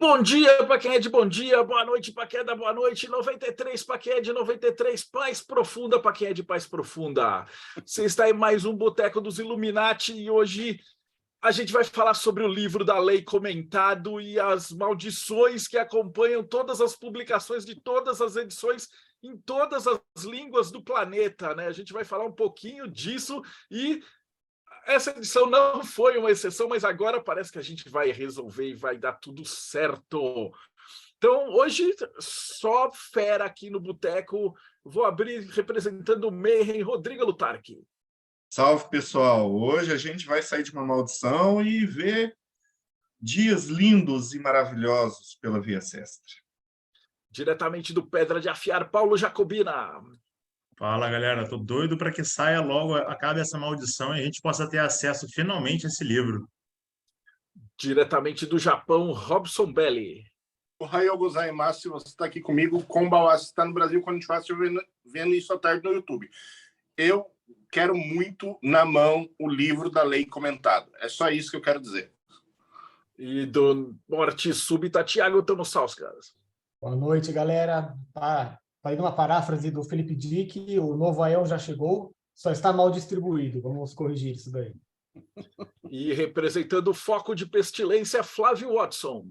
Bom dia para quem é de bom dia, boa noite para quem é da boa noite, 93 para quem é de 93, paz profunda para quem é de paz profunda. Você está em mais um Boteco dos Illuminati e hoje a gente vai falar sobre o livro da lei comentado e as maldições que acompanham todas as publicações de todas as edições em todas as línguas do planeta, né? A gente vai falar um pouquinho disso e essa edição não foi uma exceção, mas agora parece que a gente vai resolver e vai dar tudo certo. Então, hoje, só fera aqui no Boteco. Vou abrir representando o Mayhem, Rodrigo Lutarque. Salve, pessoal! Hoje a gente vai sair de uma maldição e ver dias lindos e maravilhosos pela Via Sestra. Diretamente do Pedra de Afiar, Paulo Jacobina. Fala, galera. Tô doido para que saia logo, acabe essa maldição e a gente possa ter acesso finalmente a esse livro. Diretamente do Japão, Robson Belli. Ohayou gozaimasu, você está aqui comigo. Kombawa, você está no Brasil quando a gente vai vendo isso à tarde no YouTube. Eu quero muito na mão o livro da lei comentado. É só isso que eu quero dizer. E do Morte Súbita, Thiago Tamosauskas. Boa noite, galera. Fazendo uma paráfrase do Felipe Dick, o novo Aiel já chegou, só está mal distribuído. Vamos corrigir isso daí. E representando o Foco de Pestilência, Flávio Watson.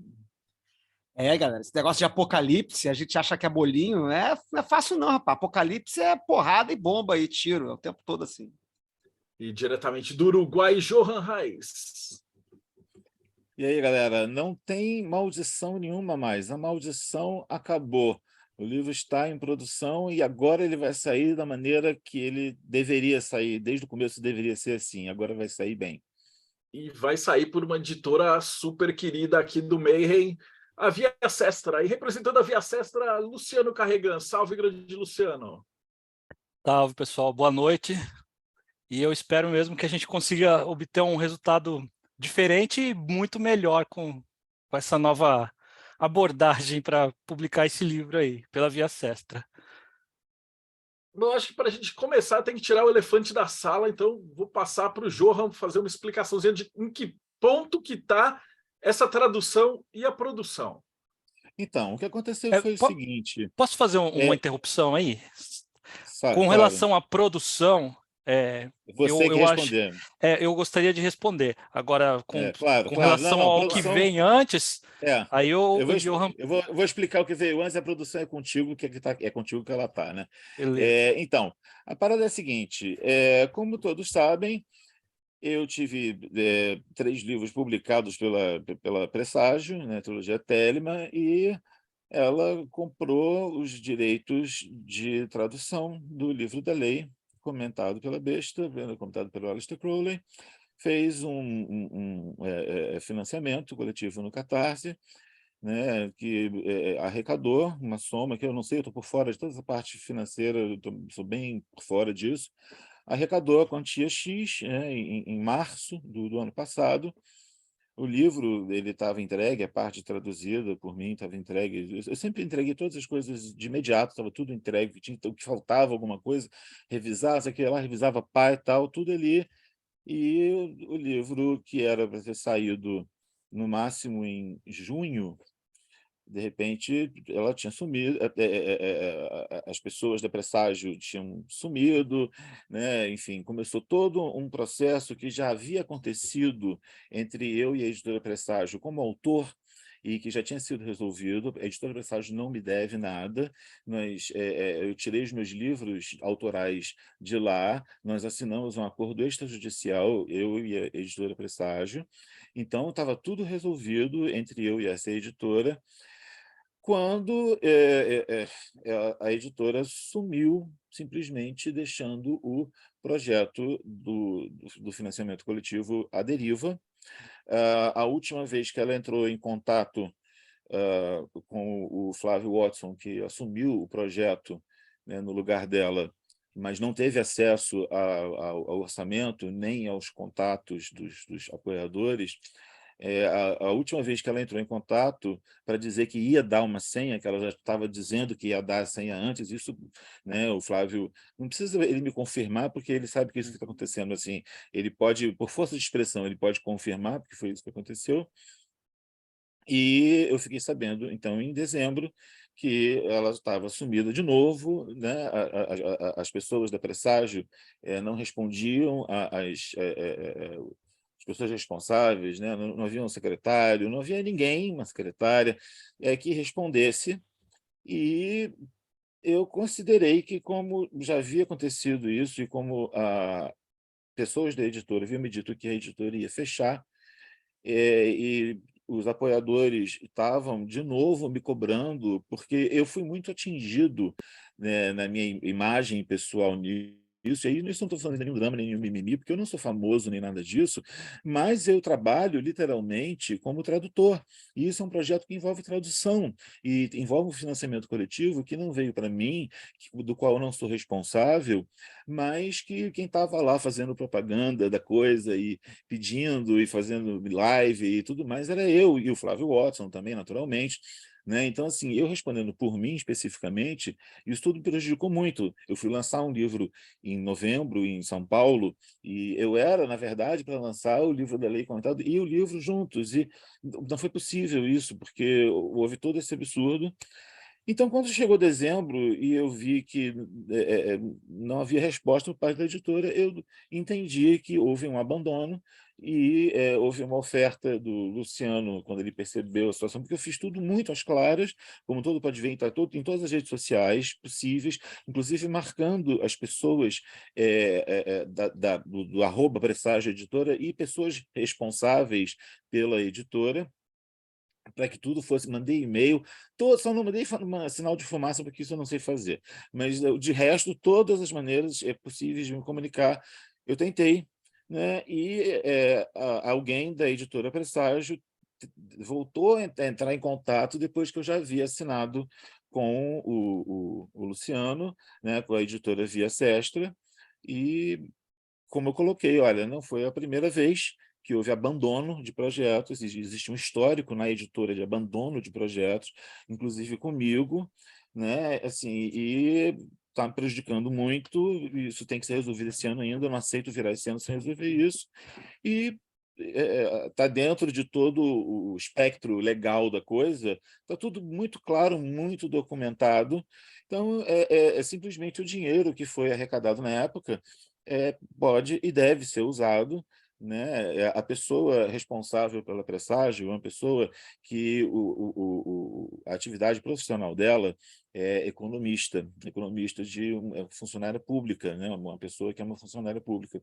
Galera, esse negócio de apocalipse, a gente acha que é bolinho, não é fácil não, rapaz. Apocalipse é porrada e bomba e tiro, é o tempo todo assim. E diretamente do Uruguai, Johan Reis. E aí, galera, não tem maldição nenhuma mais. A maldição acabou. O livro está em produção e agora ele vai sair da maneira que ele deveria sair. Desde o começo deveria ser assim, agora vai sair bem. E vai sair por uma editora super querida aqui do Mayhem, a Via Sestra. E representando a Via Sestra, Luciano Carregan. Salve, grande Luciano. Salve, pessoal. Boa noite. E eu espero mesmo que a gente consiga obter um resultado diferente e muito melhor com essa nova abordagem para publicar esse livro aí, pela Via Sestra. Eu acho que para a gente começar tem que tirar o elefante da sala, então vou passar para o Johan fazer uma explicaçãozinha de em que ponto que está essa tradução e a produção. Então, o que aconteceu foi o seguinte... Posso fazer uma interrupção aí? Com Claro. relação à produção... Você que responder. Eu gostaria de responder. Agora, com relação Não, ao produção... que vem antes, aí eu vou explicar o que veio antes, a produção é contigo, é contigo que ela está, né? Então, a parada é a seguinte, como todos sabem, eu tive 3 livros publicados pela Presságio, né, Trilogia Telema, e ela comprou os direitos de tradução do livro da lei, comentado pela Besta, comentado pelo Aleister Crowley, fez um financiamento coletivo no Catarse, né, que arrecadou uma soma, que eu não sei, eu estou por fora de toda essa parte financeira, sou bem por fora disso, arrecadou a quantia X, em março do ano passado. O livro ele estava entregue, a parte traduzida por mim estava entregue. Eu sempre entreguei todas as coisas de imediato, estava tudo entregue, o que faltava alguma coisa, revisar, isso aqui lá, revisava pá e tal, tudo ali. E o livro, que era para ter saído no máximo em junho, de repente ela tinha sumido, as pessoas da Presságio tinham sumido, né? Enfim, começou todo um processo que já havia acontecido entre eu e a editora Presságio como autor, e que já tinha sido resolvido. A editora Presságio não me deve nada, eu tirei os meus livros autorais de lá, nós assinamos um acordo extrajudicial, eu e a editora Presságio, então estava tudo resolvido entre eu e essa editora, quando a editora sumiu, simplesmente deixando o projeto do financiamento coletivo à deriva. A última vez que ela entrou em contato com o Flávio Watson, que assumiu o projeto, né, no lugar dela, mas não teve acesso ao orçamento nem aos contatos dos apoiadores, a última vez que ela entrou em contato para dizer que ia dar uma senha, que ela já estava dizendo que ia dar a senha antes, isso, né, o Flávio, não precisa ele me confirmar, porque ele sabe que isso que está acontecendo, assim, ele pode, por força de expressão, ele pode confirmar, porque foi isso que aconteceu. E eu fiquei sabendo, então, em dezembro, que ela estava sumida de novo, né? As pessoas da Presságio não respondiam as pessoas responsáveis, né? Não havia um secretário, não havia ninguém, uma secretária, que respondesse. E eu considerei que, como já havia acontecido isso e como pessoas da editora haviam me dito que a editora ia fechar, e os apoiadores estavam de novo me cobrando, porque eu fui muito atingido, né, na minha imagem pessoal nisso. E aí, isso não estou falando de nenhum drama, nem nenhum mimimi, porque eu não sou famoso nem nada disso, mas eu trabalho literalmente como tradutor. E isso é um projeto que envolve tradução e envolve um financiamento coletivo que não veio para mim, do qual eu não sou responsável, mas que quem estava lá fazendo propaganda da coisa e pedindo e fazendo live e tudo mais, era eu e o Flávio Watson também, naturalmente. Né? Então, assim, eu respondendo por mim especificamente, isso tudo me prejudicou muito. Eu fui lançar um livro em novembro, em São Paulo, e eu era, na verdade, para lançar o livro da Lei Comentada e o livro juntos, e não foi possível isso, porque houve todo esse absurdo. Então, quando chegou dezembro e eu vi que não havia resposta por parte da editora, eu entendi que houve um abandono e houve uma oferta do Luciano, quando ele percebeu a situação, porque eu fiz tudo muito às claras, como todo pode ver, está em todas as redes sociais possíveis, inclusive marcando as pessoas do arroba Presságio Editora e pessoas responsáveis pela editora, para que tudo fosse, mandei e-mail, só não mandei sinal de fumaça, porque isso eu não sei fazer, mas de resto, todas as maneiras possíveis de me comunicar, eu tentei, né? E alguém da editora Presságio voltou a entrar em contato depois que eu já havia assinado com o Luciano, né? Com a editora Via Sestra, e como eu coloquei, olha, não foi a primeira vez que houve abandono de projetos, existe um histórico na editora de abandono de projetos, inclusive comigo, né? Assim, e está me prejudicando muito, isso tem que ser resolvido esse ano ainda, eu não aceito virar esse ano sem resolver isso, e está dentro de todo o espectro legal da coisa, está tudo muito claro, muito documentado, então é simplesmente o dinheiro que foi arrecadado na época pode e deve ser usado, né? A pessoa responsável pela Presságio, uma pessoa que a atividade profissional dela é economista de funcionária pública, né? Uma pessoa que é uma funcionária pública.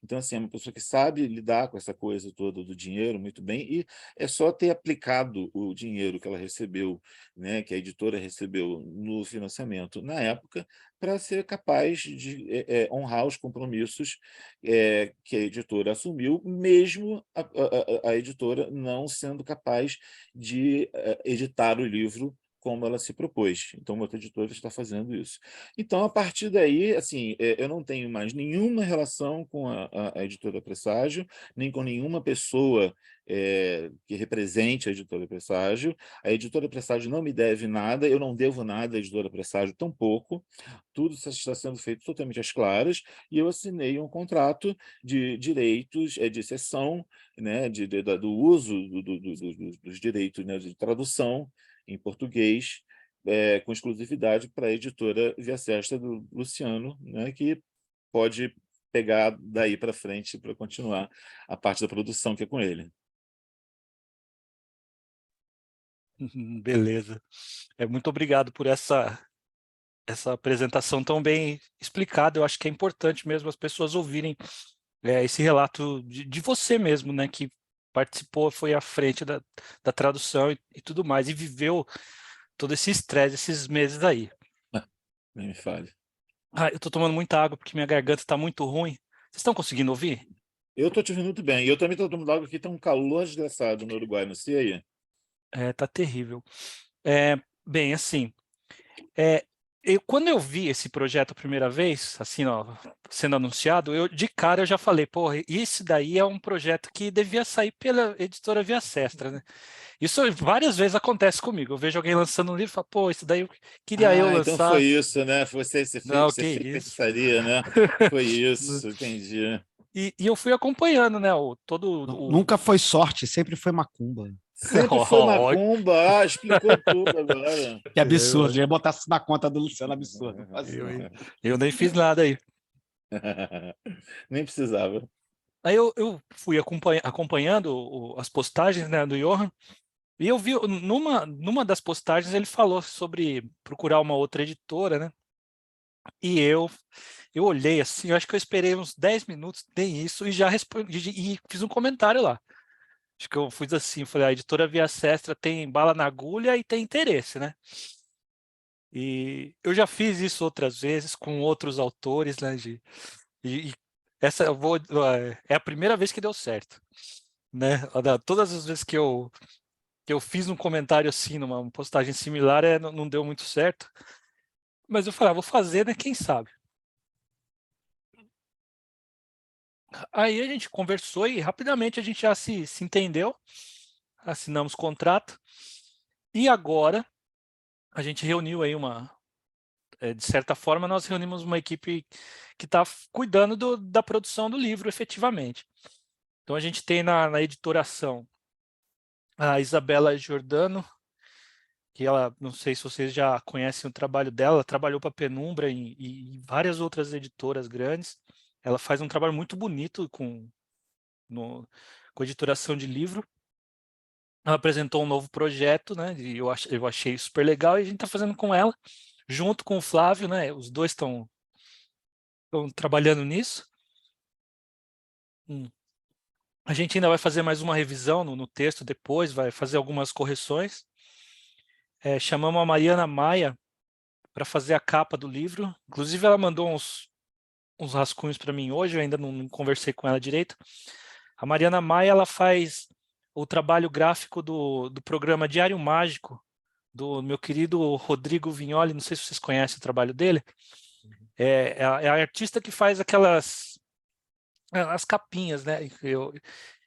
Então, assim, é uma pessoa que sabe lidar com essa coisa toda do dinheiro muito bem, e é só ter aplicado o dinheiro que ela recebeu, né, que a editora recebeu no financiamento na época, para ser capaz de honrar os compromissos que a editora assumiu, mesmo a editora não sendo capaz de editar o livro como ela se propôs. Então, outra editora está fazendo isso. Então, a partir daí, assim, eu não tenho mais nenhuma relação com a editora Presságio, nem com nenhuma pessoa que represente a editora Presságio. A editora Presságio não me deve nada, eu não devo nada à editora Presságio, tampouco. Tudo está sendo feito totalmente às claras, e eu assinei um contrato de direitos de cessão, né, do uso dos direitos, né, de tradução em português, com exclusividade para a editora Via Sestra do Luciano, né, que pode pegar daí para frente para continuar a parte da produção que é com ele. Beleza. Muito obrigado por essa apresentação tão bem explicada. Eu acho que é importante mesmo as pessoas ouvirem esse relato de você mesmo, né, que participou, foi à frente da tradução e tudo mais, e viveu todo esse estresse esses meses aí. Nem me fale. Eu estou tomando muita água porque minha garganta está muito ruim. Vocês estão conseguindo ouvir? Eu estou te ouvindo muito bem. Eu também estou tomando água aqui, está um calor desgraçado no Uruguai, não sei aí. Tá terrível. Bem, assim, quando eu vi esse projeto a primeira vez, assim, ó, sendo anunciado, de cara eu já falei, porra, isso daí é um projeto que devia sair pela editora Via Sestra, né? Isso várias vezes acontece comigo. Eu vejo alguém lançando um livro e falo, pô, isso daí eu queria eu Então foi lançar. isso, né? Você Não, fez que isso. feitiçaria, né? Foi isso, entendi. E eu fui acompanhando, né? Nunca foi sorte, sempre foi macumba. Sempre foi macumba. Ah, explicou tudo agora. Que absurdo, eu ia botar isso na conta do Luciano, absurdo. Eu nem fiz nada aí. Nem precisava. Aí eu fui acompanhando as postagens, né, do Johan, e eu vi, numa das postagens, ele falou sobre procurar uma outra editora, né? E eu olhei assim, eu acho que eu esperei uns 10 minutos, nem isso, e já respondi, e fiz um comentário lá. Acho que eu fiz assim, falei, a editora Via Sestra tem bala na agulha e tem interesse, né? E eu já fiz isso outras vezes com outros autores, né? E essa é a primeira vez que deu certo, né? Todas as vezes que eu fiz um comentário assim, numa postagem similar, não deu muito certo. Mas eu falei, vou fazer, né? Quem sabe? Aí a gente conversou e rapidamente a gente já se entendeu, assinamos contrato, e agora a gente reuniu aí de certa forma, nós reunimos uma equipe que está cuidando da produção do livro, efetivamente. Então a gente tem na editoração a Isabela Giordano, que ela, não sei se vocês já conhecem o trabalho dela, ela trabalhou para a Penumbra e várias outras editoras grandes. Ela faz um trabalho muito bonito com editoração de livro. Ela apresentou um novo projeto, né? E eu achei super legal, e a gente está fazendo com ela, junto com o Flávio, né? Os dois estão trabalhando nisso. A gente ainda vai fazer mais uma revisão no texto depois, vai fazer algumas correções. Chamamos a Mariana Maia para fazer a capa do livro. Inclusive, ela mandou uns rascunhos para mim hoje, eu ainda não conversei com ela direito. A Mariana Maia, ela faz o trabalho gráfico do programa Diário Mágico, do meu querido Rodrigo Vignoli, não sei se vocês conhecem o trabalho dele. É a artista que faz as capinhas, né?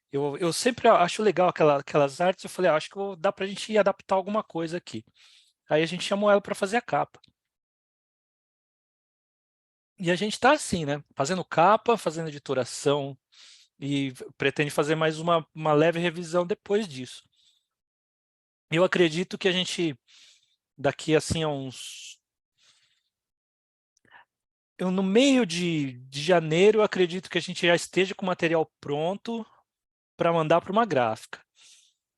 Eu sempre acho legal aquelas artes. Eu falei, acho que dá para a gente adaptar alguma coisa aqui. Aí a gente chamou ela para fazer a capa. E a gente está assim, né? Fazendo capa, fazendo editoração, e pretende fazer mais uma leve revisão depois disso. Eu acredito que a gente, daqui assim a no meio de janeiro, eu acredito que a gente já esteja com o material pronto para mandar para uma gráfica.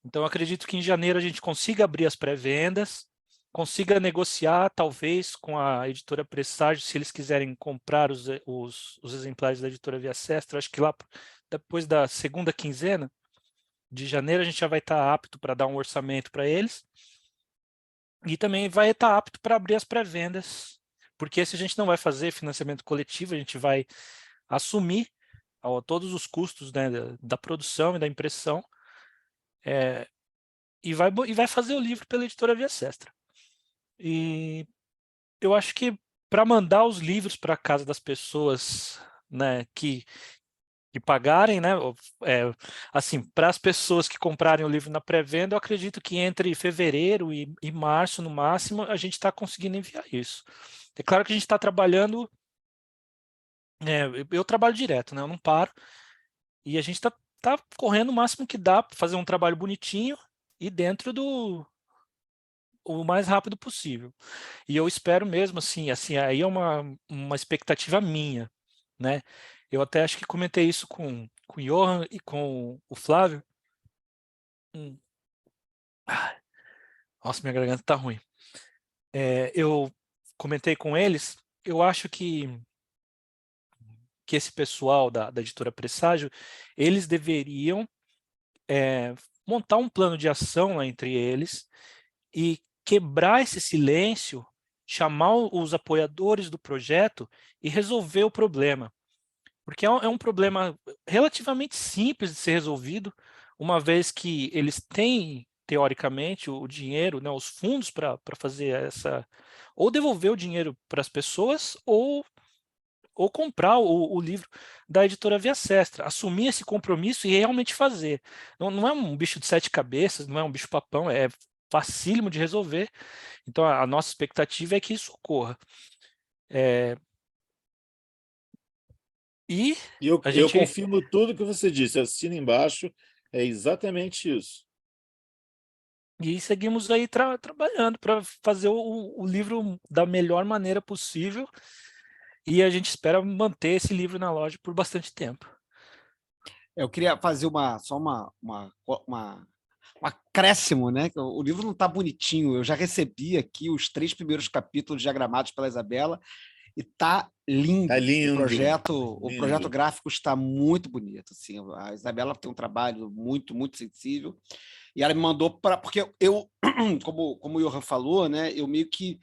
Então, eu acredito que em janeiro a gente consiga abrir as pré-vendas, consiga negociar, talvez, com a editora Presságio, se eles quiserem comprar os exemplares da editora Via Sestra. Acho que lá, depois da segunda quinzena de janeiro, a gente já vai estar apto para dar um orçamento para eles. E também vai estar apto para abrir as pré-vendas, porque se a gente não vai fazer financiamento coletivo, a gente vai assumir todos os custos, né, da produção e da impressão, e vai fazer o livro pela editora Via Sestra. E eu acho que para mandar os livros para a casa das pessoas, né, que pagarem, né, assim, para as pessoas que comprarem o livro na pré-venda, eu acredito que entre fevereiro e março, no máximo, a gente está conseguindo enviar isso. É claro que a gente está trabalhando, eu trabalho direto, né, eu não paro, e a gente está correndo o máximo que dá para fazer um trabalho bonitinho e dentro o mais rápido possível. E eu espero mesmo, assim aí é uma expectativa minha, né? Eu até acho que comentei isso com o Johan e com o Flávio. Nossa, minha garganta tá ruim. Eu comentei com eles, eu acho que esse pessoal da editora Presságio, eles deveriam montar um plano de ação entre eles e quebrar esse silêncio, chamar os apoiadores do projeto e resolver o problema. Porque é um problema relativamente simples de ser resolvido, uma vez que eles têm, teoricamente, o dinheiro, né, os fundos para fazer ou devolver o dinheiro para as pessoas, ou comprar o livro da editora Via Sestra, assumir esse compromisso e realmente fazer. Não é um bicho de 7 cabeças, não é um bicho papão, é facílimo de resolver. Então, a nossa expectativa é que isso ocorra. E E eu a gente confirmo tudo que você disse, assina embaixo, é exatamente isso. e seguimos aí trabalhando para fazer o livro da melhor maneira possível. E a gente espera manter esse livro na loja por bastante tempo. Eu queria fazer um acréscimo, né? O livro não está bonitinho. Eu já recebi aqui os 3 primeiros capítulos diagramados pela Isabela e está lindo. Tá lindo. O projeto gráfico está muito bonito. Assim, a Isabela tem um trabalho muito, muito sensível. E ela me mandou porque eu, como o Johan falou, né? Eu meio que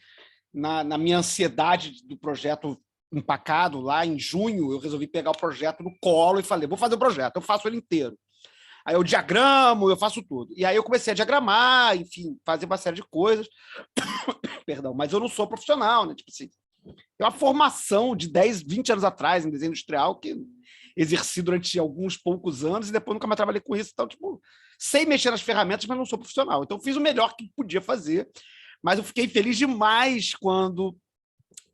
na minha ansiedade do projeto empacado lá em junho, eu resolvi pegar o projeto no colo e falei, vou fazer o projeto, eu faço ele inteiro. Aí eu diagramo, eu faço tudo. E aí eu comecei a diagramar, enfim, fazer uma série de coisas. Perdão, mas eu não sou profissional, né? Tipo assim, tem uma formação de 10, 20 anos atrás em desenho industrial que exerci durante alguns poucos anos e depois nunca mais trabalhei com isso. Então, tipo, sei mexer nas ferramentas, mas não sou profissional. Então, eu fiz o melhor que podia fazer, mas eu fiquei feliz demais quando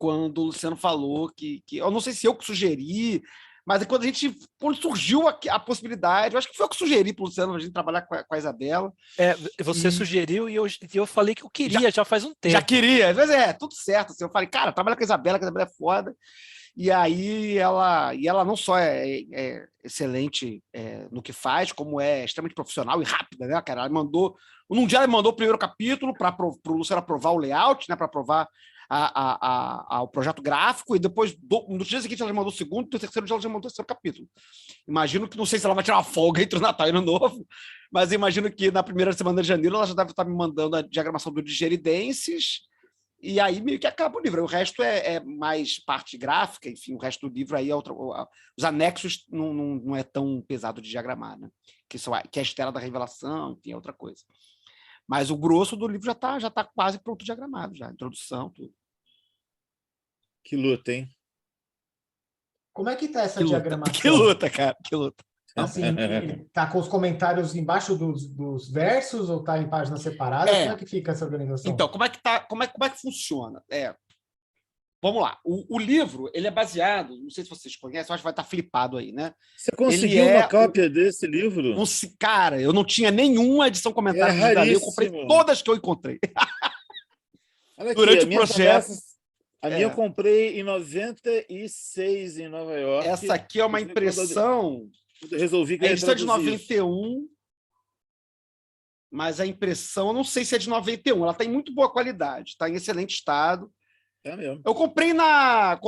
o Luciano falou que eu não sei se eu que sugeri, mas quando surgiu a possibilidade, eu acho que foi eu que sugeri para o Luciano a gente trabalhar com a Isabela. Você sugeriu e eu falei que eu queria já faz um tempo. Já queria, mas tudo certo. Assim, eu falei, cara, trabalha com a Isabela, que a Isabela é foda. E aí ela não só é excelente no que faz, como é extremamente profissional e rápida, né, cara? Num dia ela mandou o primeiro capítulo para o Luciano aprovar o layout, né, para aprovar o projeto gráfico, e depois, no dia seguinte, ela já mandou o segundo, no terceiro dia ela já mandou o terceiro capítulo. Imagino que, não sei se ela vai tirar uma folga entre o Natal e o Ano Novo, mas imagino que na primeira semana de janeiro ela já deve estar me mandando a diagramação do Digeridenses, e aí meio que acaba o livro. O resto é mais parte gráfica, enfim, o resto do livro aí os anexos não é tão pesado de diagramar, né? Que é a Estela da Revelação, enfim, é outra coisa. Mas o grosso do livro já tá quase pronto diagramado, já, introdução, tudo. Que luta, hein? Como é que tá essa diagramação? Que luta, cara, que luta. Assim, tá com os comentários embaixo dos versos ou tá em páginas separadas? Como é que fica essa organização? Então, como é que funciona? Vamos lá. O livro, ele é baseado, não sei se vocês conhecem, eu acho que vai estar flipado aí, né? Você conseguiu uma cópia desse livro? Cara, eu não tinha nenhuma edição comentário de Dali, eu comprei todas que eu encontrei. Olha aqui, durante o projeto. A minha eu comprei em 96 em Nova York. Essa aqui é uma impressão. Eu resolvi que a edição é de 91, mas a impressão, eu não sei se é de 91. Ela está em muito boa qualidade, está em excelente estado. É mesmo. Eu comprei na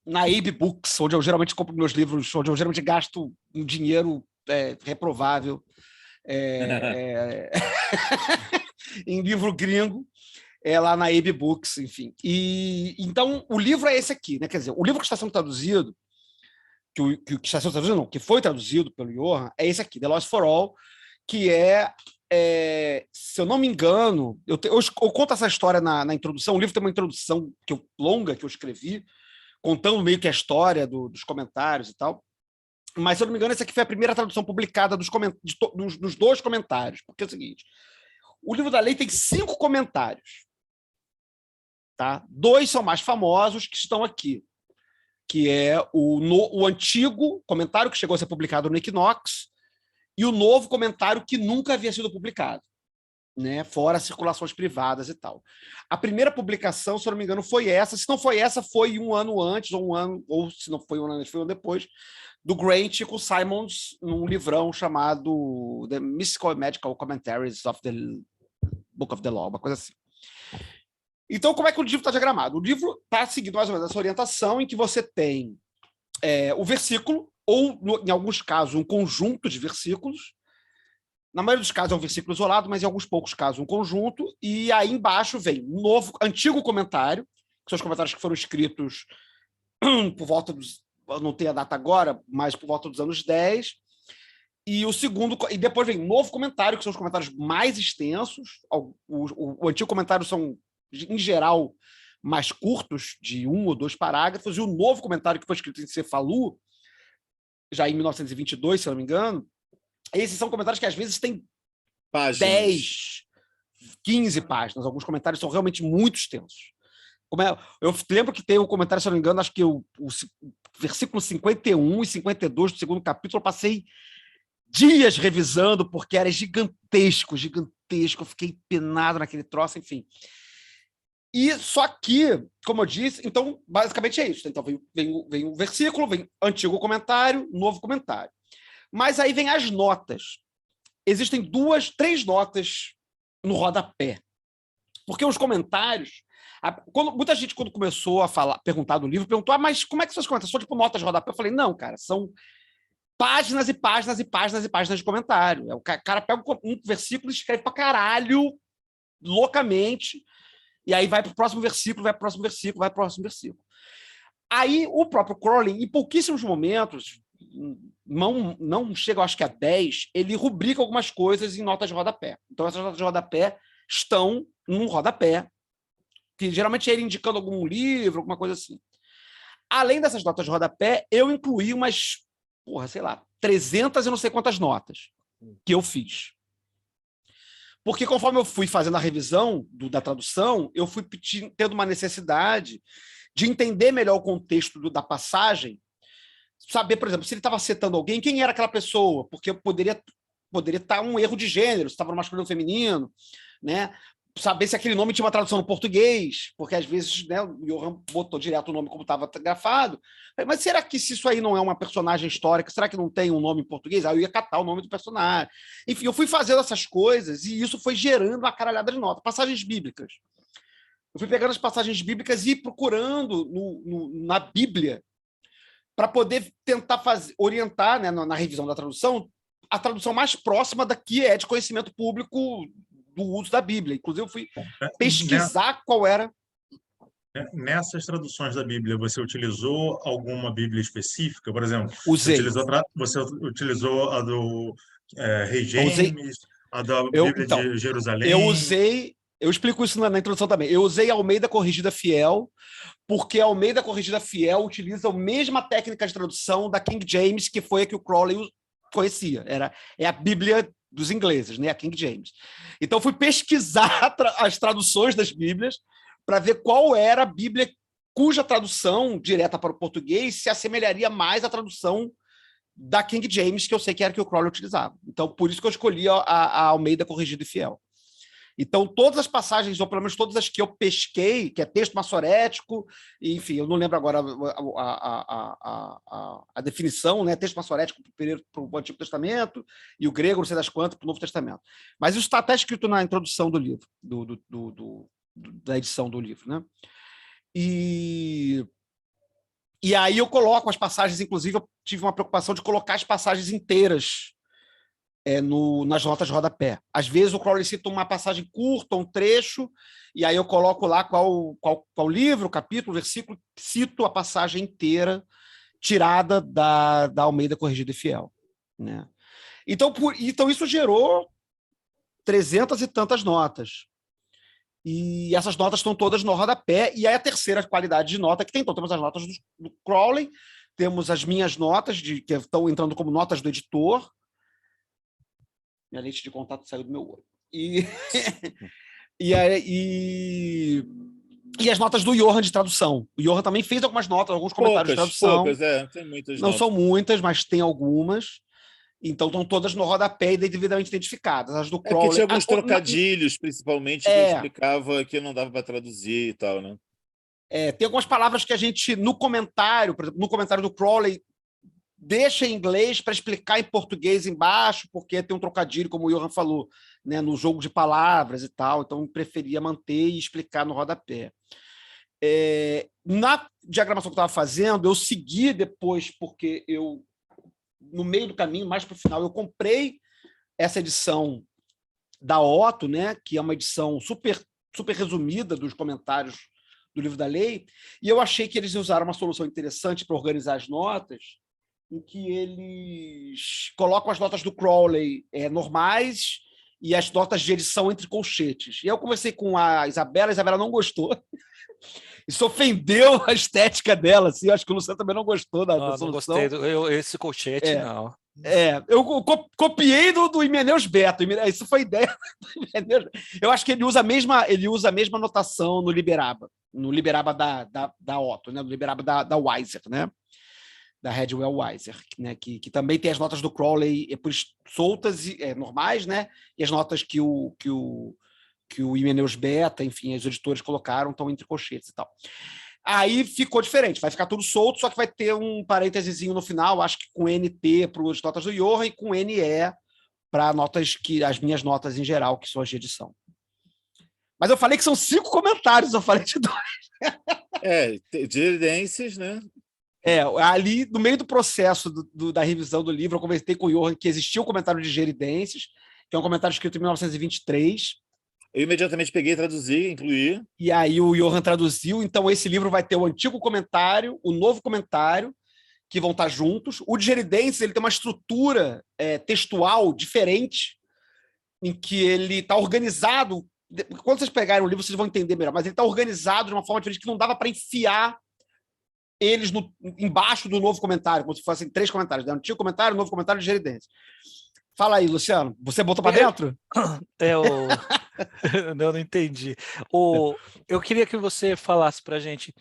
Abe Books, onde eu geralmente compro meus livros, onde eu geralmente gasto um dinheiro reprovável em livro gringo. Lá na Abe Books, enfim. E então o livro é esse aqui, né? Quer dizer, o livro que está sendo traduzido, que foi traduzido pelo Johan, é esse aqui, The Lost for All, que se eu não me engano, eu conto essa história na introdução. O livro tem uma introdução longa que eu escrevi, contando meio que a história dos comentários e tal. Mas, se eu não me engano, essa aqui foi a primeira tradução publicada dos 2 comentários. Porque é o seguinte, o livro da lei tem 5 comentários. Tá? 2 são mais famosos, que estão aqui, que é o antigo comentário que chegou a ser publicado no Equinox e o novo comentário que nunca havia sido publicado, né? Fora circulações privadas e tal. A primeira publicação, se eu não me engano, foi essa. Se não foi essa, foi um ano antes, ou se não foi um ano antes, foi um ano depois, do Grant com o Simons, num livrão chamado The Mystical and Magical Commentaries of the Book of the Law, uma coisa assim. Então, como é que o livro está diagramado? O livro está seguindo mais ou menos essa orientação em que você tem o versículo, ou, em alguns casos, um conjunto de versículos. Na maioria dos casos é um versículo isolado, mas em alguns poucos casos um conjunto. E aí embaixo vem um antigo comentário, que são os comentários que foram escritos por volta dos... não tenho a data agora, mas por volta dos anos 10. E depois vem um novo comentário, que são os comentários mais extensos. O antigo comentário são, em geral, mais curtos, de 1 ou 2 parágrafos, e o novo comentário que foi escrito em Cefalu, já em 1922, se eu não me engano, esses são comentários que às vezes têm 10, 15 páginas. Alguns comentários são realmente muito extensos. Eu lembro que tem um comentário, se eu não me engano, acho que versículo 51 e 52 do segundo capítulo, eu passei dias revisando, porque era gigantesco, gigantesco, eu fiquei penado naquele troço, enfim. E só que, como eu disse, então, basicamente é isso. Então, vem o versículo, vem antigo comentário, novo comentário. Mas aí vem as notas. Existem 3 notas no rodapé. Porque os comentários... muita gente, quando começou a perguntar do livro, perguntou, mas como é que são os comentários? São tipo notas de rodapé? Eu falei, não, cara, são páginas e páginas e páginas e páginas de comentário. O cara pega um versículo e escreve pra caralho, loucamente, e aí vai pro próximo versículo, vai pro próximo versículo, vai pro próximo versículo. Aí o próprio Crowley, em pouquíssimos momentos, não chega, eu acho que a 10, ele rubrica algumas coisas em notas de rodapé. Então essas notas de rodapé estão num rodapé, que geralmente é ele indicando algum livro, alguma coisa assim. Além dessas notas de rodapé, eu incluí umas, sei lá, 300 e não sei quantas notas que eu fiz. Porque conforme eu fui fazendo a revisão da tradução, eu fui tendo uma necessidade de entender melhor o contexto da passagem, saber, por exemplo, se ele estava citando alguém, quem era aquela pessoa, porque poderia estar um erro de gênero, se estava no masculino ou feminino, né? Saber se aquele nome tinha uma tradução no português, porque às vezes, né, o Johann botou direto o nome como estava grafado. Mas será que se isso aí não é uma personagem histórica, será que não tem um nome em português? Aí eu ia catar o nome do personagem. Enfim, eu fui fazendo essas coisas e isso foi gerando uma caralhada de notas. Passagens bíblicas. Eu fui pegando as passagens bíblicas e procurando na Bíblia para poder tentar orientar, né, na revisão da tradução, a tradução mais próxima da que é de conhecimento público do uso da Bíblia. Inclusive, eu fui pesquisar qual era. Nessas traduções da Bíblia, você utilizou alguma Bíblia específica? Por exemplo, Usei. Você utilizou a do Rei James, a da Bíblia de Jerusalém? Eu explico isso na introdução também. Eu usei a Almeida Corrigida Fiel, porque a Almeida Corrigida Fiel utiliza a mesma técnica de tradução da King James, que foi a que o Crowley conhecia. É a Bíblia dos ingleses, né? A King James. Então, fui pesquisar as traduções das Bíblias para ver qual era a Bíblia cuja tradução direta para o português se assemelharia mais à tradução da King James, que eu sei que era que o Crowley utilizava. Então, por isso que eu escolhi a Almeida Corrigida e Fiel. Então, todas as passagens, ou pelo menos todas as que eu pesquei, que é texto massorético, enfim, eu não lembro agora a definição, né? Texto massorético para o Antigo Testamento e o grego, não sei das quantas, para o Novo Testamento. Mas isso está até escrito na introdução do livro, da edição do livro, né? E aí eu coloco as passagens, inclusive eu tive uma preocupação de colocar as passagens inteiras nas notas de rodapé. Às vezes o Crowley cita uma passagem curta, um trecho, e aí eu coloco lá qual livro, capítulo, versículo, cito a passagem inteira tirada da Almeida Corrigida e Fiel, né? Então isso gerou 300 e tantas notas. E essas notas estão todas no rodapé, e aí a terceira qualidade de nota que tem. Então, temos as notas do Crowley, temos as minhas notas, que estão entrando como notas do editor. Minha lente de contato saiu do meu olho. E as notas do Johann de tradução. O Johann também fez algumas notas, alguns comentários de tradução. Poucas, tem muitas não notas. São muitas, mas tem algumas. Então, estão todas no rodapé e devidamente identificadas. As do Crowley... Porque tinha alguns trocadilhos, principalmente, que explicava que não dava para traduzir e tal, né? Tem algumas palavras que a gente, no comentário, por exemplo, no comentário do Crowley, deixa em inglês para explicar em português embaixo, porque tem um trocadilho, como o Johann falou, né, no jogo de palavras e tal, então preferia manter e explicar no rodapé. Na diagramação que eu estava fazendo, eu segui depois, porque eu, no meio do caminho, mais para o final, eu comprei essa edição da Otto, né, que é uma edição super, super resumida dos comentários do livro da lei, e eu achei que eles usaram uma solução interessante para organizar as notas, em que eles colocam as notas do Crowley normais e as notas de edição entre colchetes. E eu conversei com a Isabela não gostou. Isso ofendeu a estética dela, assim. Eu acho que o Luciano também não gostou da solução. Não gostei, esse colchete, não. Eu copiei do Himeneus Beto. Isso foi ideia do Himeneus. Eu acho que ele usa a mesma notação no Liberaba da Otto, né? No Liberaba da Weiser, né? da Hadwell Weiser, né, que também tem as notas do Crowley soltas e normais, né, e as notas que o Imeneus Beta, enfim, os editores colocaram, estão entre colchetes e tal. Aí ficou diferente, vai ficar tudo solto, só que vai ter um parênteses no final, acho que com NT para as notas do Johann e com NE para as minhas notas em geral, que são as de edição. Mas eu falei que são 5 comentários, eu falei de 2. De evidências, né? Ali, no meio do processo da revisão do livro, eu conversei com o Johann que existia o comentário de Geridências, que é um comentário escrito em 1923. Eu imediatamente peguei, traduzi, incluí. E aí o Johann traduziu, então esse livro vai ter o antigo comentário, o novo comentário, que vão estar juntos. O de Geridências, ele tem uma estrutura textual diferente, em que ele está organizado. Quando vocês pegarem o livro, vocês vão entender melhor, mas ele está organizado de uma forma diferente que não dava para enfiar eles embaixo do novo comentário, como se fossem 3 comentários, né? Antigo comentário, novo comentário de Geridências. Fala aí, Luciano. Você botou para dentro? Eu não entendi. Eu queria que você falasse para a gente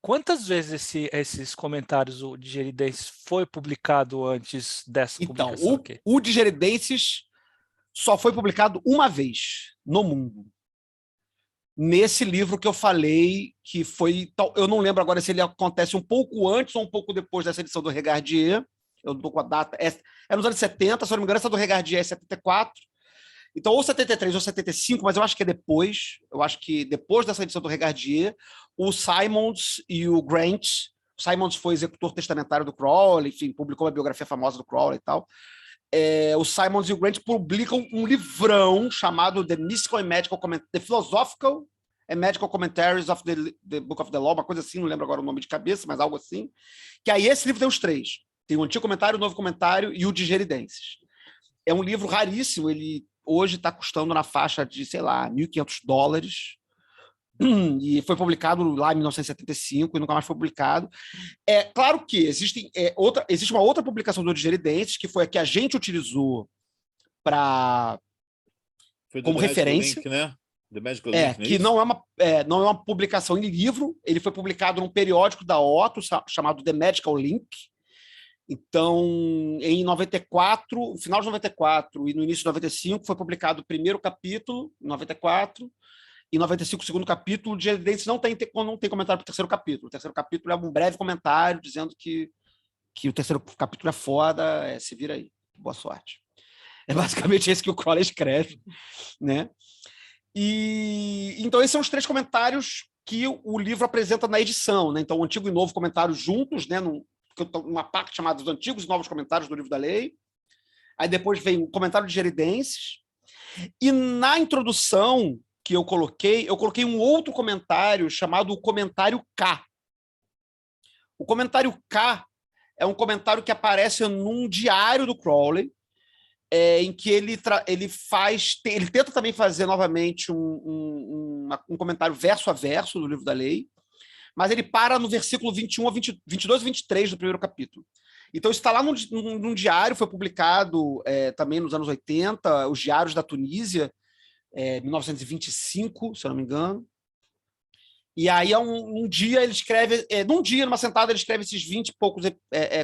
quantas vezes esses comentários de Geridências foi publicado antes dessa publicação aqui? O de Geridências só foi publicado uma vez no mundo. Nesse livro que eu falei, que foi... Eu não lembro agora se ele acontece um pouco antes ou um pouco depois dessa edição do Regardier. Eu estou com a data. É nos anos 70, se eu não me engano, essa do Regardier é 74. Então, ou 73 ou 75, mas eu acho que é depois. Eu acho que depois dessa edição do Regardier, o Simons e o Grant... O Simons foi executor testamentário do Crowley, enfim, publicou uma biografia famosa do Crowley e tal. O Simons e o Grant publicam um livrão chamado The Mystical and Magical The Philosophical and Magical Commentaries of the Book of the Law, uma coisa assim, não lembro agora o nome de cabeça, mas algo assim. Que aí esse livro tem os 3. Tem o antigo comentário, o novo comentário e o de Geridências. É um livro raríssimo, ele hoje está custando na faixa de, sei lá, $1.500, e foi publicado lá em 1975 e nunca mais foi publicado. É claro que existe uma outra publicação do de Geridências, que foi a que a gente utilizou como referência. Link, né? The Magical Link, que não é uma publicação em livro, ele foi publicado num periódico da Otto chamado The Magical Link. Então, em 94, no final de 94 e no início de 95, foi publicado o primeiro capítulo, em 94, e em 95, o segundo capítulo. De Geridências não tem comentário para o terceiro capítulo. O terceiro capítulo é um breve comentário dizendo que o terceiro capítulo é foda, se vira aí, boa sorte. É basicamente esse que o Crowley escreve, né? E então esses são os 3 comentários que o livro apresenta na edição, né? Então, o antigo e novo comentário juntos, né? Numa parte chamada Os Antigos e Novos Comentários do Livro da Lei. Aí depois vem o comentário de Geridências. E na introdução que eu coloquei um outro comentário chamado o comentário K. O comentário K é um comentário que aparece num diário do Crowley, em que ele tenta também fazer novamente um comentário verso a verso do Livro da Lei, mas ele para no versículo 22 e 23 do primeiro capítulo. Então, isso está lá num diário, foi publicado também nos anos 80, os Diários da Tunísia, 1925, se eu não me engano. E aí, um dia, ele escreve... numa sentada, ele escreve esses 20 e poucos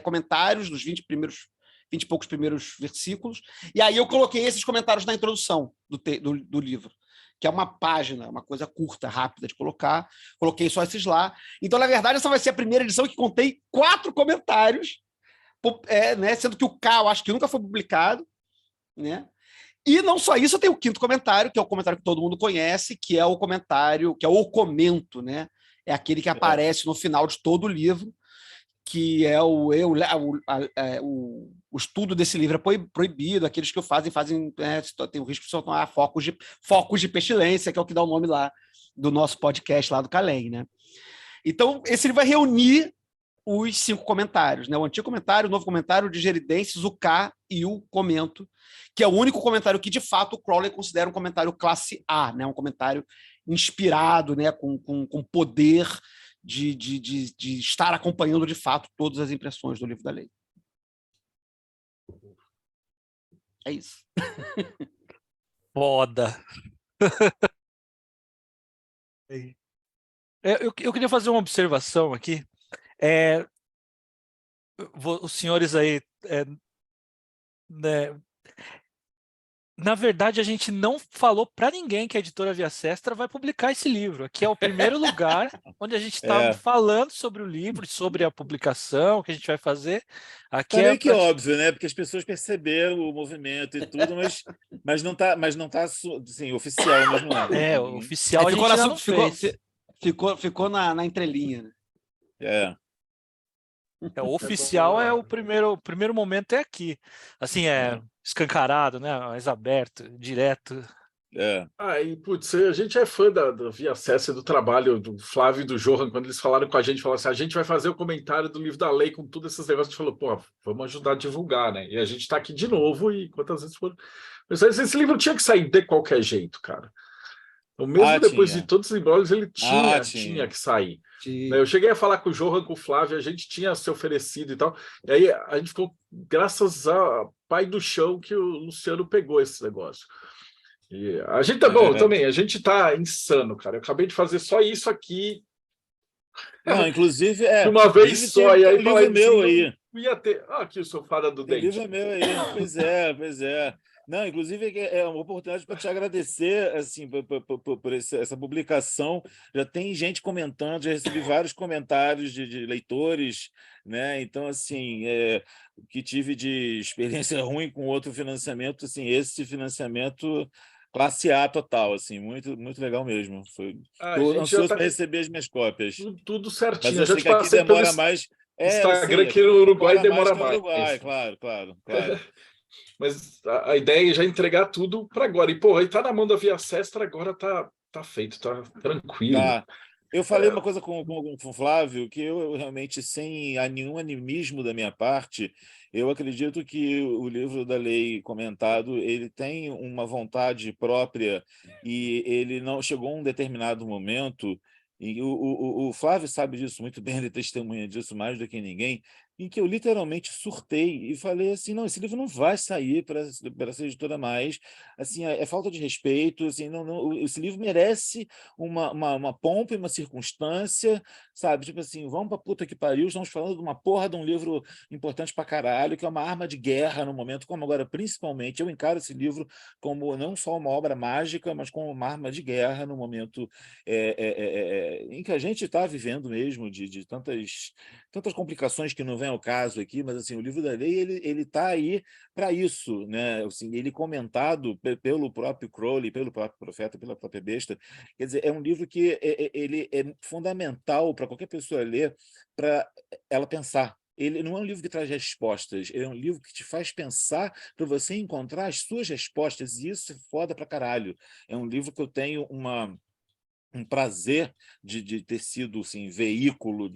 comentários, dos 20 e poucos primeiros versículos. E aí eu coloquei esses comentários na introdução do livro, que é uma página, uma coisa curta, rápida de colocar. Coloquei só esses lá. Então, na verdade, essa vai ser a primeira edição que contei 4 comentários, né, sendo que o K, eu acho que nunca foi publicado, né? E não só isso, tem o 5º comentário, que é o comentário que todo mundo conhece, que é o comentário, que é o comento, né? É aquele que aparece no final de todo o livro, que é o estudo desse livro é proibido, aqueles que o fazem tem o risco de soltar focos de pestilência, que é o que dá o nome lá do nosso podcast lá do Calem, né? Então, esse livro vai reunir os 5 comentários, né? O antigo comentário, o novo comentário, de Geridências, o K e o comento, que é o único comentário que, de fato, o Crowley considera um comentário classe A, né? Um comentário inspirado, né? Com poder de estar acompanhando, de fato, todas as impressões do Livro da Lei. É isso. Foda. Eu queria fazer uma observação aqui. os senhores aí, né, na verdade, a gente não falou para ninguém que a editora Via Sestra vai publicar esse livro. Aqui é o primeiro lugar onde a gente está falando sobre o livro, sobre a publicação que a gente vai fazer. Aqui tá meio que óbvio, né? Porque as pessoas perceberam o movimento e tudo, mas não tá assim, oficial mesmo não. Oficial a gente ainda não fez. Ficou na entrelinha, né? O oficial é o primeiro momento é aqui. Assim, escancarado, né? Mais aberto, direto. E putz, a gente é fã da Via Sestra, do trabalho do Flávio e do Johan, quando eles falaram com a gente, falaram assim, a gente vai fazer o comentário do livro da lei com todos esses negócios, a gente falou, pô, vamos ajudar a divulgar, né? E a gente está aqui de novo, e quantas vezes foram... Esse livro tinha que sair de qualquer jeito, cara. Então, mesmo depois de todos os embrólios, ele tinha que sair. Eu cheguei a falar com o Johan, com o Flávio, a gente tinha se oferecido e tal, e aí a gente ficou, graças a pai do chão, que o Luciano pegou esse negócio. E a gente tá bom também, a gente tá insano, cara. Eu acabei de fazer só isso aqui. Não, inclusive, de uma vez só, e aí livro meu aí. Não ia ter. Aqui o seu fada do dente. Livro meu aí, pois é. Não, inclusive é uma oportunidade para te agradecer assim, por essa publicação. Já tem gente comentando, já recebi vários comentários de leitores, né? Então, assim, o que tive de experiência ruim com outro financiamento, assim, esse financiamento classe A total, assim, muito, muito legal mesmo. Estou ansioso para receber as minhas cópias. Tudo certinho. Mas eu sei que aqui demora mais. Instagram aqui no Uruguai demora mais. Uruguai, claro. Mas a ideia é já entregar tudo para agora. E, pô, aí tá na mão da Via Sestra, agora tá feito, tá tranquilo. Tá. Eu falei uma coisa com o Flávio, que eu realmente, sem nenhum animismo da minha parte, eu acredito que o livro da lei comentado, ele tem uma vontade própria e ele não chegou a um determinado momento, e o Flávio sabe disso muito bem, ele testemunha disso mais do que ninguém, em que eu literalmente surtei e falei assim, não, esse livro não vai sair para essa editora mais, assim, é falta de respeito, assim, não, esse livro merece uma pompa e uma circunstância, sabe, tipo assim, vamos pra puta que pariu, estamos falando de uma porra de um livro importante pra caralho, que é uma arma de guerra no momento, como agora, principalmente, eu encaro esse livro como não só uma obra mágica, mas como uma arma de guerra no momento em que a gente está vivendo mesmo, de tantas complicações que não vem ao caso aqui, mas assim, o livro da lei ele está aí para isso, né? Assim, ele comentado pelo próprio Crowley, pelo próprio profeta, pela própria besta, quer dizer, é um livro que ele é fundamental para qualquer pessoa ler, para ela pensar. Ele não é um livro que traz respostas, ele é um livro que te faz pensar para você encontrar as suas respostas, e isso é foda pra caralho. É um livro que eu tenho um prazer de ter sido assim, veículo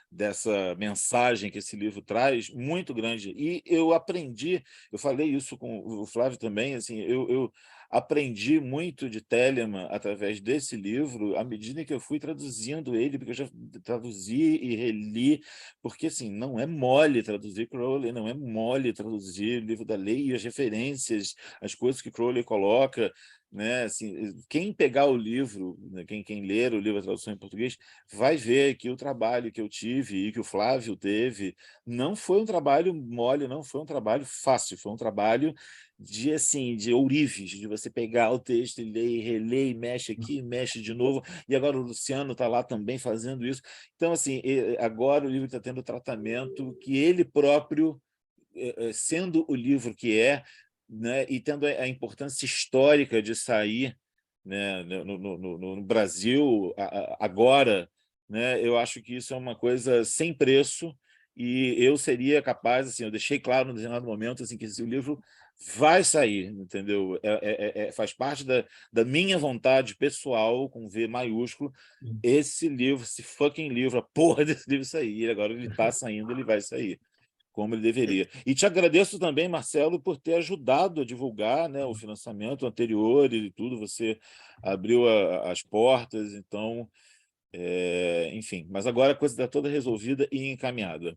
dessa mensagem que esse livro traz, muito grande. E eu aprendi, eu falei isso com o Flávio também, assim, eu aprendi muito de Telemann através desse livro, à medida que eu fui traduzindo ele, porque eu já traduzi e reli, porque assim, não é mole traduzir Crowley, não é mole traduzir o livro da lei e as referências, as coisas que Crowley coloca, né? Assim, quem pegar o livro, né, quem ler o livro, a tradução em português, vai ver que o trabalho que eu tive e que o Flávio teve não foi um trabalho mole, não foi um trabalho fácil, foi um trabalho de ourives, de você pegar o texto e ler, e reler, e mexe aqui, mexe de novo, e agora o Luciano está lá também fazendo isso. Então, assim, agora o livro está tendo o tratamento que ele próprio, sendo o livro que né, e tendo a importância histórica de sair, né, no Brasil agora, né, eu acho que isso é uma coisa sem preço, e eu seria capaz, assim, eu deixei claro no determinado momento assim, que esse livro vai sair, entendeu? Faz parte da minha vontade pessoal, com V maiúsculo, esse livro, esse fucking livro, a porra desse livro sair. Agora ele está saindo, ele vai sair como ele deveria. E te agradeço também, Marcelo, por ter ajudado a divulgar, né, o financiamento anterior e tudo, você abriu as portas, então, enfim, mas agora a coisa está toda resolvida e encaminhada.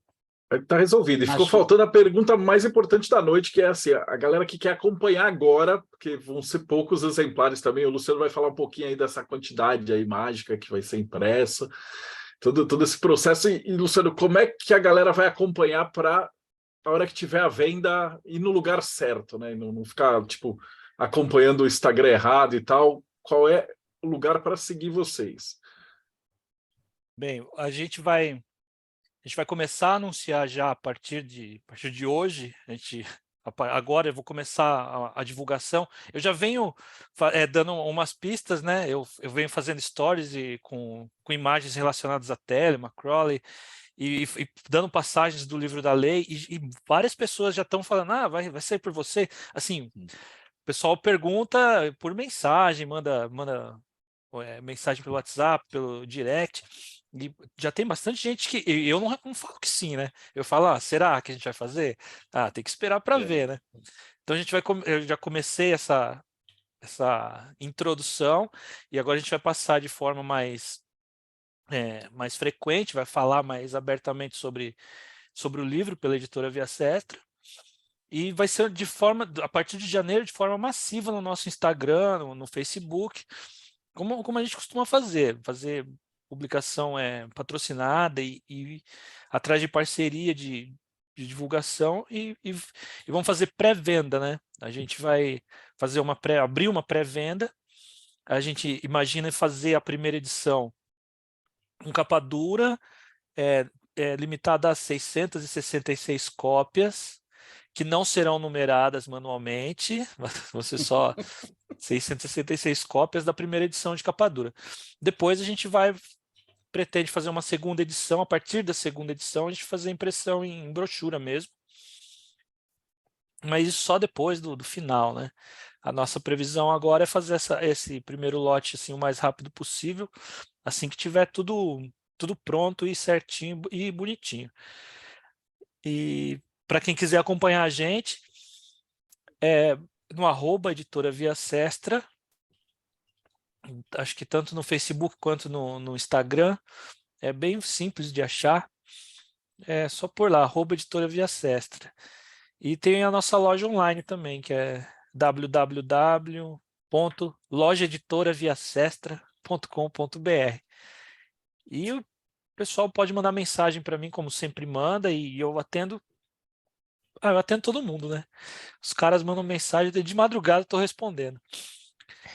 Está resolvido. E ficou faltando a pergunta mais importante da noite, que é assim, a galera que quer acompanhar agora, porque vão ser poucos exemplares também, o Luciano vai falar um pouquinho aí dessa quantidade aí mágica que vai ser impressa. todo esse processo. E, Luciano, como é que a galera vai acompanhar para a hora que tiver a venda ir no lugar certo, né? Não ficar, tipo, acompanhando o Instagram errado e tal. Qual é o lugar para seguir vocês? Bem, a gente vai começar a anunciar já a partir de hoje. Agora eu vou começar a divulgação. Eu já venho dando umas pistas, né? Eu venho fazendo stories com imagens relacionadas a Telemann, Crowley, e dando passagens do livro da lei, e várias pessoas já estão falando, vai sair por você. Assim, o pessoal pergunta por mensagem, manda mensagem pelo WhatsApp, pelo direct, e já tem bastante gente que... Eu não falo que sim, né? Eu falo, será que a gente vai fazer? Tem que esperar para ver, né? Então eu já comecei essa introdução, e agora a gente vai passar de forma mais frequente, vai falar mais abertamente sobre o livro pela editora Via Sestra, e vai ser a partir de janeiro, de forma massiva no nosso Instagram, no Facebook, como a gente costuma fazer publicação patrocinada e atrás de parceria de divulgação, e vamos fazer pré-venda, né? A gente vai fazer abrir uma pré-venda. A gente imagina fazer a primeira edição com capa dura, limitada a 666 cópias, que não serão numeradas manualmente, vão ser só 666 cópias da primeira edição de capa dura. Depois a gente pretende fazer uma segunda edição. A partir da segunda edição a gente fazer impressão em brochura mesmo, mas isso só depois do final, né? A nossa previsão agora é fazer esse primeiro lote assim, o mais rápido possível, assim que tiver tudo pronto e certinho e bonitinho. E para quem quiser acompanhar a gente, no @editora Via Sestra, acho que tanto no Facebook quanto no Instagram, é bem simples de achar, é só por lá, @editora Via Sestra. E tem a nossa loja online também, que é www.lojaeditoraviasestra.com.br. E o pessoal pode mandar mensagem para mim, como sempre manda, e eu atendo. Eu atendo todo mundo, né? Os caras mandam mensagem, de madrugada eu estou respondendo.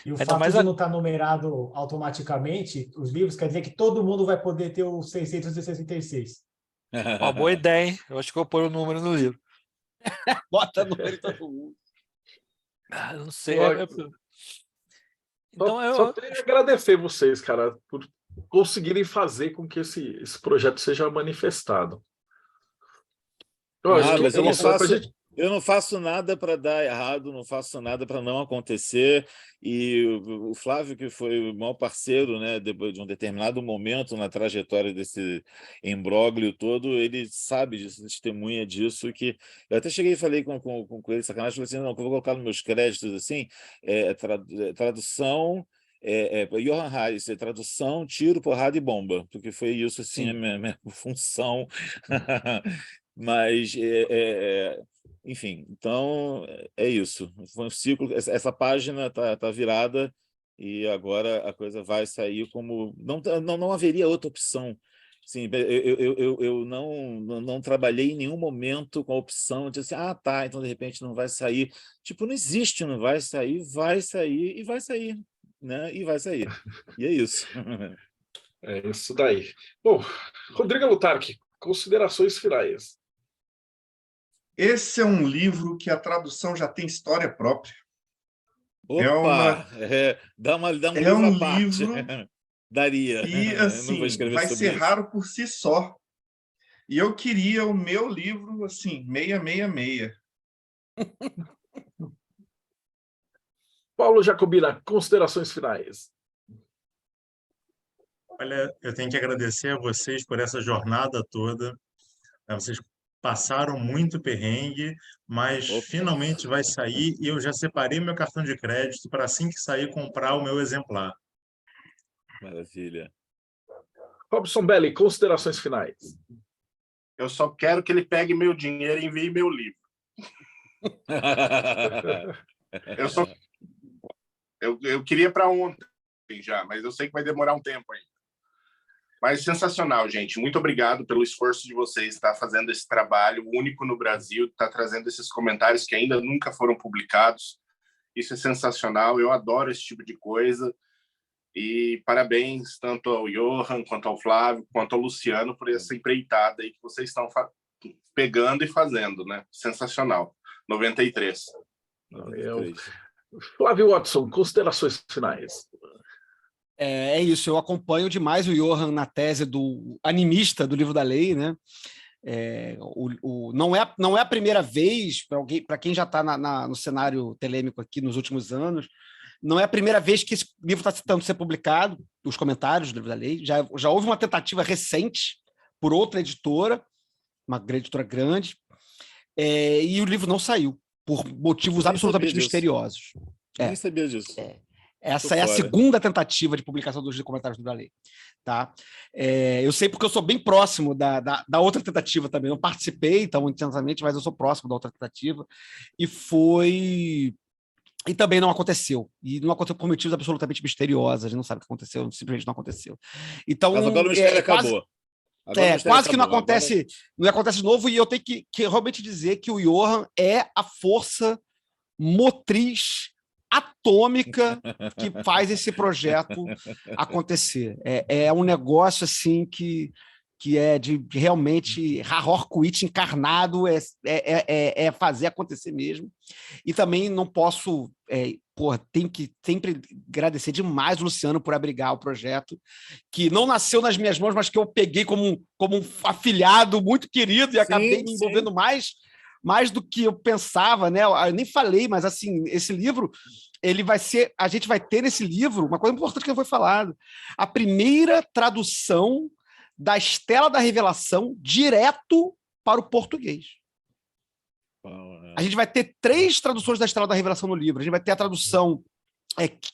E o Ainda fato mais de não estar numerado automaticamente, os livros, quer dizer que todo mundo vai poder ter o 666. Uma boa ideia, hein? Eu acho que eu vou pôr o número no livro. Bota número em todo mundo. Eu não sei. Então, só tenho que agradecer vocês, cara, por conseguirem fazer com que esse projeto seja manifestado. Mas eu não faço nada para dar errado, não faço nada para não acontecer. E o Flávio, que foi o maior parceiro, né, depois de um determinado momento na trajetória desse imbróglio todo, ele sabe disso, testemunha disso, que eu até cheguei e falei com ele, sacanagem, falei assim, não, que eu vou colocar nos meus créditos, assim, tradução... Johan Reis, tradução, tiro, porrada e bomba, porque foi isso, assim, a minha função. Mas, enfim, então é isso. Foi um ciclo, essa página tá virada, e agora a coisa vai sair como... Não haveria outra opção. Sim, eu não trabalhei em nenhum momento com a opção de assim, então de repente não vai sair. Tipo, não existe, não vai sair e vai sair, né? E vai sair. E é isso. É isso daí. Bom, Rodrigo Lutarque, considerações finais. Esse é um livro que a tradução já tem história própria. Opa! Dá um livro à parte. Livro Daria. E, assim, vai ser raro por si só. E eu queria o meu livro, assim, 666. Paulo Jacobina, considerações finais. Olha, eu tenho que agradecer a vocês por essa jornada toda. Vocês passaram muito perrengue, mas finalmente vai sair, e eu já separei meu cartão de crédito para, assim que sair, comprar o meu exemplar. Maravilha. Robson Belli, considerações finais. Eu só quero que ele pegue meu dinheiro e envie meu livro. Eu queria para ontem já, mas eu sei que vai demorar um tempo ainda. Mas sensacional, gente. Muito obrigado pelo esforço de vocês estar fazendo esse trabalho único no Brasil, estar trazendo esses comentários que ainda nunca foram publicados. Isso é sensacional. Eu adoro esse tipo de coisa. E parabéns tanto ao Johan, quanto ao Flávio, quanto ao Luciano por essa empreitada aí que vocês estão pegando e fazendo, né? Sensacional. 93. Flávio Watson, considerações finais. É isso, eu acompanho demais o Johan na tese do animista do Livro da Lei, né? Não é a primeira vez, para quem já está no cenário telêmico aqui nos últimos anos, não é a primeira vez que esse livro está tentando ser publicado, os comentários do Livro da Lei. Já houve uma tentativa recente por outra editora, uma editora grande, e o livro não saiu, por motivos absolutamente misteriosos. Nem sabia disso. Essa é a segunda tentativa de publicação dos comentários do Livro da Lei. Tá? Eu sei porque eu sou bem próximo da outra tentativa também. Não participei tão intensamente, mas eu sou próximo da outra tentativa. E também não aconteceu. E não aconteceu por motivos absolutamente misteriosos. A gente não sabe o que aconteceu, simplesmente não aconteceu. Então, mas agora o mistério acabou. Quase que não acontece, não acontece de novo, e eu tenho que realmente dizer que o Johan é a força motriz atômica que faz esse projeto acontecer. É um negócio assim que é de realmente Rahor Quit encarnado, é fazer acontecer mesmo. E também não posso, tenho que sempre agradecer demais o Luciano por abrigar o projeto, que não nasceu nas minhas mãos, mas que eu peguei como um afilhado muito querido e acabei me envolvendo mais do que eu pensava, né? Eu nem falei, mas assim, esse livro, a gente vai ter nesse livro, uma coisa importante que não foi falado, a primeira tradução da Estela da Revelação direto para o português. A gente vai ter 3 traduções da Estela da Revelação no livro. A gente vai ter a tradução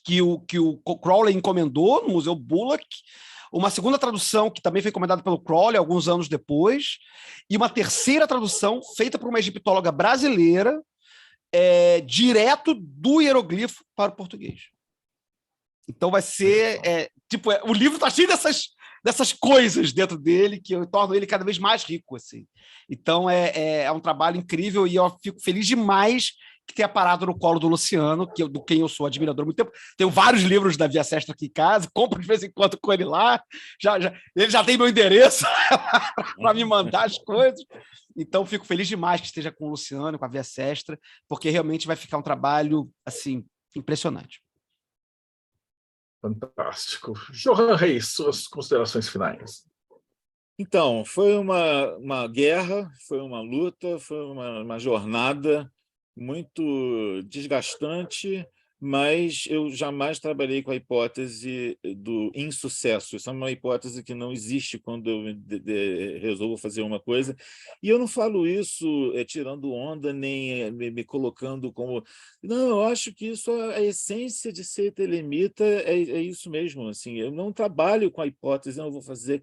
que o Crowley encomendou no Museu Bullock, uma segunda tradução que também foi encomendada pelo Crowley alguns anos depois, e uma terceira tradução feita por uma egiptóloga brasileira, direto do hieroglifo para o português. Então vai ser... o livro está cheio dessas coisas dentro dele que tornam ele cada vez mais rico. Assim. Então é um trabalho incrível e eu fico feliz demais que tenha parado no colo do Luciano, do quem eu sou admirador há muito tempo. Tenho vários livros da Via Sestra aqui em casa, compro de vez em quando com ele lá, ele já tem meu endereço para me mandar as coisas. Então, fico feliz demais que esteja com o Luciano, com a Via Sestra, porque realmente vai ficar um trabalho assim, impressionante. Fantástico. Johan Reis, suas considerações finais. Então, foi uma guerra, foi uma luta, foi uma jornada muito desgastante, mas eu jamais trabalhei com a hipótese do insucesso. Isso é uma hipótese que não existe quando eu resolvo fazer uma coisa. E eu não falo isso tirando onda, nem me colocando como... Não, eu acho que isso é a essência de ser telemita, é isso mesmo. Assim, eu não trabalho com a hipótese, não vou fazer...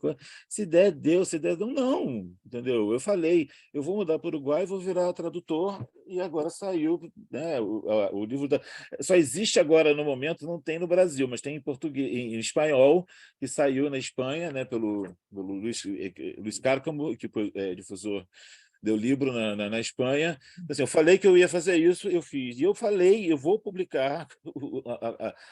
Se der, deu, se der, não. Entendeu? Eu falei, eu vou mudar para o Uruguai, vou virar tradutor, e agora saiu, né, o livro da... Só existe agora, no momento, não tem no Brasil, mas tem em português, em espanhol, que saiu na Espanha, né, pelo Luiz Cárcamo, que é difusor do livro na Espanha. Assim, eu falei que eu ia fazer isso, eu fiz. E eu falei, eu vou publicar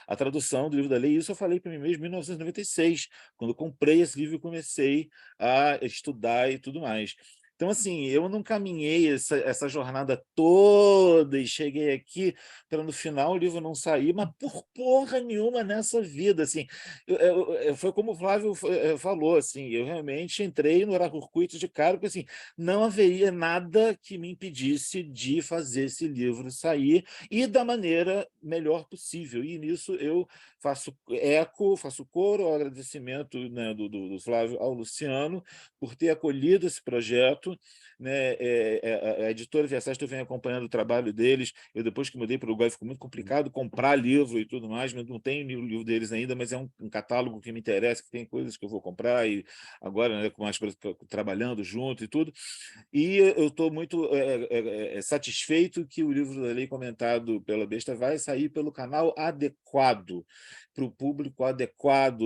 a tradução do Livro da Lei. Isso eu falei para mim mesmo em 1996, quando eu comprei esse livro e comecei a estudar e tudo mais. Então, assim, eu não caminhei essa jornada toda e cheguei aqui para, no final, o livro não sair, mas por porra nenhuma nessa vida. Assim, foi como o Flávio falou, assim, eu realmente entrei no Rahor Quit de cara, porque assim, não haveria nada que me impedisse de fazer esse livro sair e da maneira melhor possível. E nisso eu faço coro ao agradecimento, né, do Flávio ao Luciano por ter acolhido esse projeto, fato, né, a editora Via Sesta, eu venho acompanhando o trabalho deles. Eu, depois que mudei para o Uruguai, ficou muito complicado comprar livro e tudo mais, mas não tenho o livro deles ainda, mas é um catálogo que me interessa, que tem coisas que eu vou comprar, e agora, né, com mais coisas, trabalhando junto e tudo. E eu estou muito satisfeito que o livro da Lei comentado pela Besta vai sair pelo canal adequado, para o público adequado,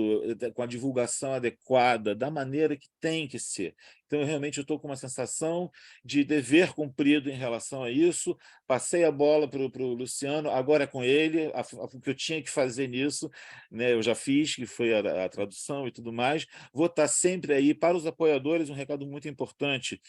com a divulgação adequada, da maneira que tem que ser. Então, eu realmente estou com uma sensação de dever cumprido em relação a isso. Passei a bola para o Luciano, agora é com ele, o que eu tinha que fazer nisso, né, eu já fiz, que foi a tradução e tudo mais. Vou estar sempre aí. Para os apoiadores, um recado muito importante: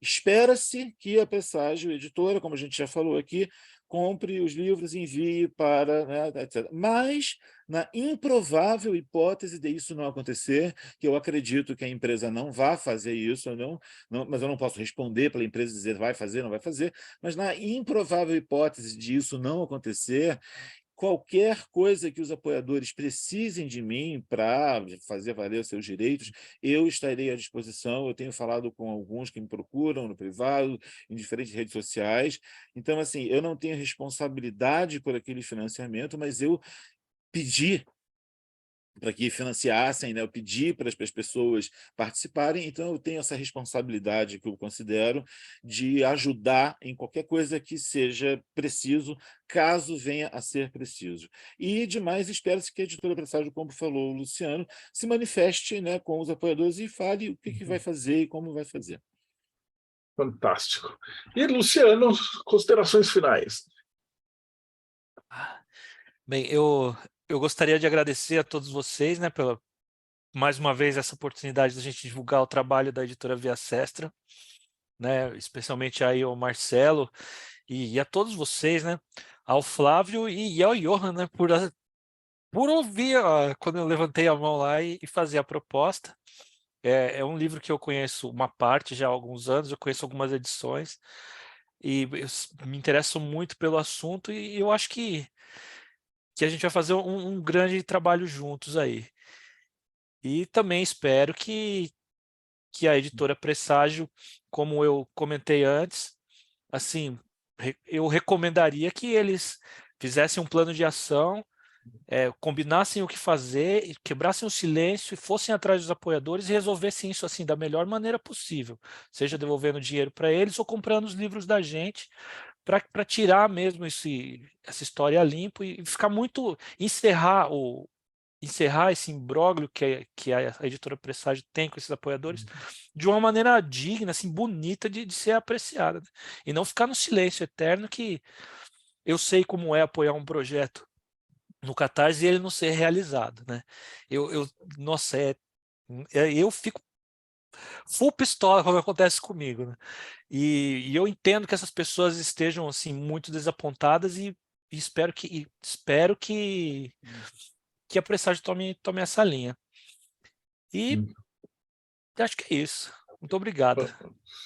espera-se que a Presságio, editora, como a gente já falou aqui, compre os livros e envie para, né, etc. Mas, na improvável hipótese de isso não acontecer, que eu acredito que a empresa não vá fazer isso, mas eu não posso responder pela empresa dizer vai fazer, não vai fazer, mas na improvável hipótese de isso não acontecer, qualquer coisa que os apoiadores precisem de mim para fazer valer os seus direitos, eu estarei à disposição. Eu tenho falado com alguns que me procuram no privado, em diferentes redes sociais. Então, assim, eu não tenho responsabilidade por aquele financiamento, mas eu pedi para que financiassem, né? Eu pedi para as pessoas participarem, então eu tenho essa responsabilidade que eu considero de ajudar em qualquer coisa que seja preciso, caso venha a ser preciso. E, demais, espero-se que a editora Presságio, como falou o Luciano, se manifeste, né, com os apoiadores e fale o que vai fazer e como vai fazer. Fantástico. E, Luciano, considerações finais. Bem, eu gostaria de agradecer a todos vocês, né, pela, mais uma vez, essa oportunidade de a gente divulgar o trabalho da editora Via Sestra, né, especialmente aí ao Marcelo e a todos vocês, né, ao Flávio e ao Johan, né, por ouvir quando eu levantei a mão lá e fazer a proposta. É um livro que eu conheço uma parte já há alguns anos, eu conheço algumas edições e eu me interesso muito pelo assunto e eu acho que a gente vai fazer um grande trabalho juntos aí. E também espero que a editora Presságio, como eu comentei antes, assim, eu recomendaria que eles fizessem um plano de ação, combinassem o que fazer, quebrassem o silêncio e fossem atrás dos apoiadores e resolvessem isso assim da melhor maneira possível, seja devolvendo dinheiro para eles ou comprando os livros da gente, para tirar mesmo essa história limpo e ficar muito, encerrar esse imbróglio que a editora Presságio tem com esses apoiadores de uma maneira digna, assim, bonita de ser apreciada, né? E não ficar no silêncio eterno, que eu sei como é apoiar um projeto no Catarse e ele não ser realizado, né? Nossa, eu fico full pistola quando acontece comigo, né? E eu entendo que essas pessoas estejam assim muito desapontadas e espero que a Presságio tome essa linha. E acho que é isso. Muito obrigado.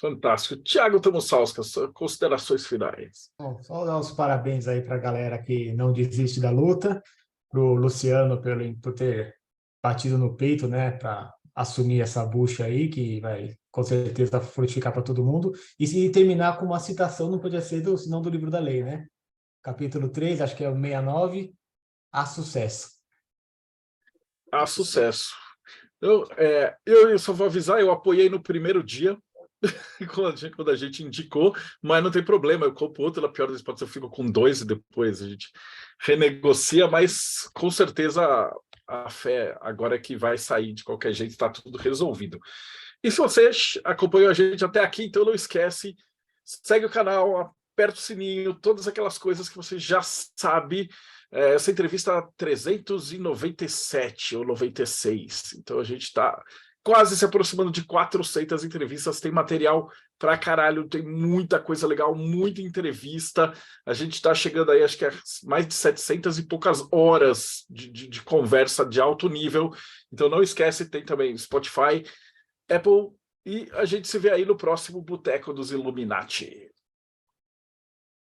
Fantástico. Tiago Tamosauskas, considerações finais. Bom, só dar os parabéns aí para a galera que não desiste da luta, para o Luciano por ter batido no peito, né, para assumir essa bucha aí, que vai com certeza frutificar para todo mundo. E se terminar com uma citação, não podia ser senão do livro da lei, né? Capítulo 3, acho que é o 69, a sucesso. A sucesso. Eu só vou avisar, eu apoiei no primeiro dia, quando a gente indicou, mas não tem problema, eu compro outro, na pior das hipóteses eu fico com 2 e depois a gente renegocia, mas com certeza a fé agora é que vai sair de qualquer jeito, está tudo resolvido. E se você acompanhou a gente até aqui, então não esquece, segue o canal, aperta o sininho, todas aquelas coisas que você já sabe. Essa entrevista 397 ou 96, então a gente está quase se aproximando de 400 entrevistas, tem material pra caralho, tem muita coisa legal, muita entrevista, a gente está chegando aí, acho que é mais de 700 e poucas horas de conversa de alto nível, então não esquece, tem também Spotify, Apple, e a gente se vê aí no próximo Boteco dos Illuminati.